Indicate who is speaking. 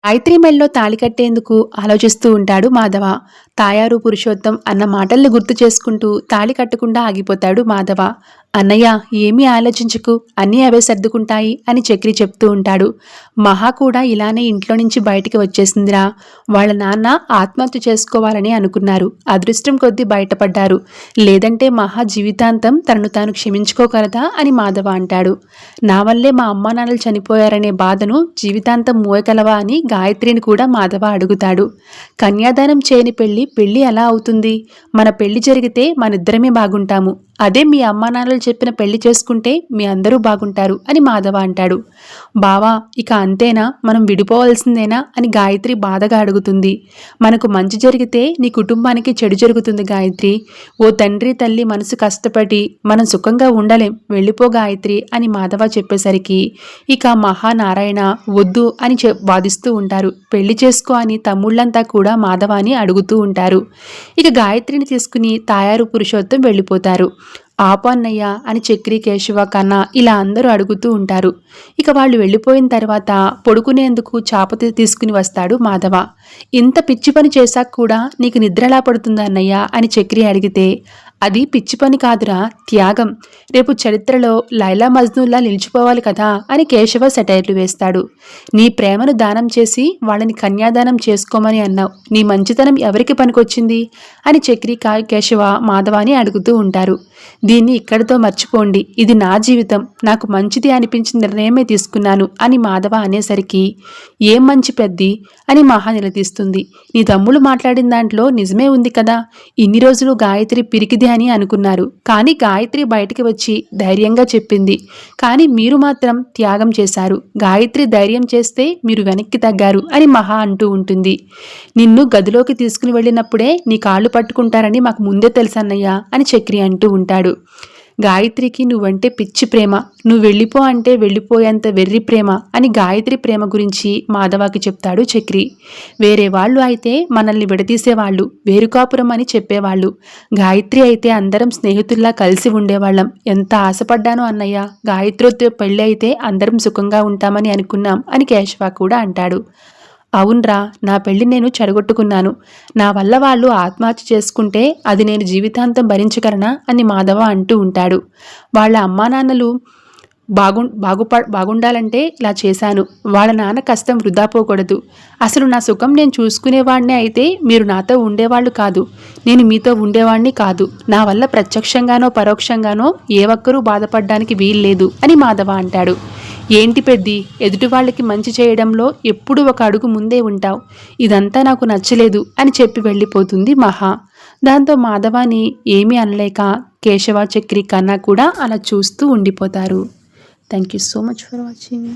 Speaker 1: గాయత్రి మెడలో తాళి కట్టేందుకు ఆలోచిస్తూ ఉంటాడు మాధవ. తాయారు పురుషోత్తం అన్న మాటల్ని గుర్తు చేసుకుంటూ తాళి కట్టకుండా ఆగిపోతాడు మాధవ. అన్నయ్య, ఏమీ ఆలోచించకు, అన్నీ అవే సర్దుకుంటాయి అని చక్రి చెప్తూ ఉంటాడు. మహా కూడా ఇలానే ఇంట్లో నుంచి బయటికి వచ్చేసిందిరా. వాళ్ళ నాన్న ఆత్మహత్య చేసుకోవాలని అనుకున్నారు. అదృష్టం కొద్దీ బయటపడ్డారు. లేదంటే మహా జీవితాంతం తనను తాను క్షమించుకోగలదా అని మాధవ అంటాడు. నా వల్లే మా అమ్మా నాన్నలు చనిపోయారనే బాధను జీవితాంతం మోయగలవా అని గాయత్రిని కూడా మాధవ అడుగుతాడు. కన్యాదానం చేయని పెళ్లి ఎలా అవుతుంది? మన పెళ్లి జరిగితే మనిద్దరమే బాగుంటాము. అదే మీ అమ్మా నాన్నలు చెప్పిన పెళ్లి చేసుకుంటే మీ అందరూ బాగుంటారు అని మాధవ అంటాడు. బావా, ఇక అంతేనా? మనం విడిపోవాల్సిందేనా అని గాయత్రి బాధగా అడుగుతుంది. మనకు మంచి జరిగితే నీ కుటుంబానికి చెడు జరుగుతుంది గాయత్రి. ఓ తండ్రి తల్లి మనసు కష్టపడి మనం సుఖంగా ఉండలేం, వెళ్ళిపో గాయత్రి అని మాధవ చెప్పేసరికి ఇక మహానారాయణ వద్దు అని వాదిస్తూ ఉంటారు. పెళ్లి చేసుకో అని తమ్ముళ్ళంతా కూడా మాధవాని అడుగుతూ ఉంటారు. ఇక గాయత్రిని తీసుకుని తాయారు పురుషోత్తం వెళ్ళిపోతారు. ఆపు అన్నయ్య అని చక్రి, కేశవ, కన్నా ఇలా అందరూ అడుగుతూ ఉంటారు. ఇక వాళ్ళు వెళ్ళిపోయిన తర్వాత పడుకునేందుకు చాప తీసుకుని వస్తాడు మాధవ. ఇంత పిచ్చి పని చేశాక కూడా నీకు నిద్ర ఎలా పడుతుందా అన్నయ్య అని చక్రి అడిగితే, అది పిచ్చి పని కాదురా, త్యాగం. రేపు చరిత్రలో లైలా మజ్నూన్లా నిలిచిపోవాలి కదా అని కేశవ సెటైర్లు వేస్తాడు. నీ ప్రేమను దానం చేసి వాళ్ళని కన్యాదానం చేసుకోమని అన్నావు. నీ మంచితనం ఎవరికి పనికొచ్చింది అని చక్రి, కేశవ మాధవాని అడుగుతూ ఉంటారు. దీన్ని ఇక్కడితో మర్చిపోండి. ఇది నా జీవితం. నాకు మంచిది అనిపించిన నిర్ణయమే తీసుకున్నాను అని మాధవ అనేసరికి, ఏం మంచి పెద్ది అని మహా నిలదీస్తుంది. నీ తమ్ముళ్ళు మాట్లాడిన దాంట్లో నిజమే ఉంది కదా. ఇన్ని రోజులు గాయత్రి పిరికిది అని అనుకున్నారు. కానీ గాయత్రి బయటికి వచ్చి ధైర్యంగా చెప్పింది. కానీ మీరు మాత్రం త్యాగం చేశారు. గాయత్రి ధైర్యం చేస్తే మీరు వెనక్కి తగ్గారు అని మహా అంటూ ఉంటుంది. నిన్ను గదిలోకి తీసుకుని వెళ్ళినప్పుడే నీ కాళ్ళు పట్టుకుంటారని మాకు ముందే తెలుసన్నయ్యా అని చక్రి అంటూ ఉంటాడు. గాయత్రికి నువ్వంటే పిచ్చి ప్రేమ, నువ్వు వెళ్ళిపో అంటే వెళ్ళిపోయేంత వెర్రి ప్రేమ అని గాయత్రి ప్రేమ గురించి మాధవకి చెప్తాడు చక్రి. వేరే వాళ్ళు అయితే మనల్ని విడదీసేవాళ్ళు, వేరుకాపురం అని చెప్పేవాళ్ళు. గాయత్రి అయితే అందరం స్నేహితుల్లా కలిసి ఉండేవాళ్ళం. ఎంత ఆశపడ్డానో అన్నయ్య, గాయత్రితో పెళ్ళి అయితే అందరం సుఖంగా ఉంటామని అనుకున్నాం అని కేశవ కూడా అంటాడు. అవునరా, నా పెళ్లి నేను చెడగొట్టుకున్నాను. నా వల్ల వాళ్ళు ఆత్మహత్య చేసుకుంటే అది నేను జీవితాంతం భరించగలనా అని మాధవ అంటూ ఉంటాడు. వాళ్ళ అమ్మా నాన్నలు బాగుండాలంటే ఇలా చేశాను. వాళ్ళ నాన్న కష్టం వృధా పోకూడదు. అసలు నా సుఖం నేను చూసుకునేవాడిని అయితే మీరు నాతో ఉండేవాళ్ళు కాదు, నేను మీతో ఉండేవాడిని కాదు. నా వల్ల ప్రత్యక్షంగానో పరోక్షంగానో ఏ ఒక్కరూ బాధపడడానికి వీల్లేదు అని మాధవ అంటాడు. ఏంటి పెద్ది, ఎదుటి వాళ్ళకి మంచి చేయడంలో ఎప్పుడూ ఒక అడుగు ముందే ఉంటావు. ఇదంతా నాకు నచ్చలేదు అని చెప్పి వెళ్ళిపోతుంది మహా. దాంతో మాధవాని ఏమీ అనలేక కేశవ, చక్రి, కన్నా కూడా అలా చూస్తూ ఉండిపోతారు. Thank you so much for watching.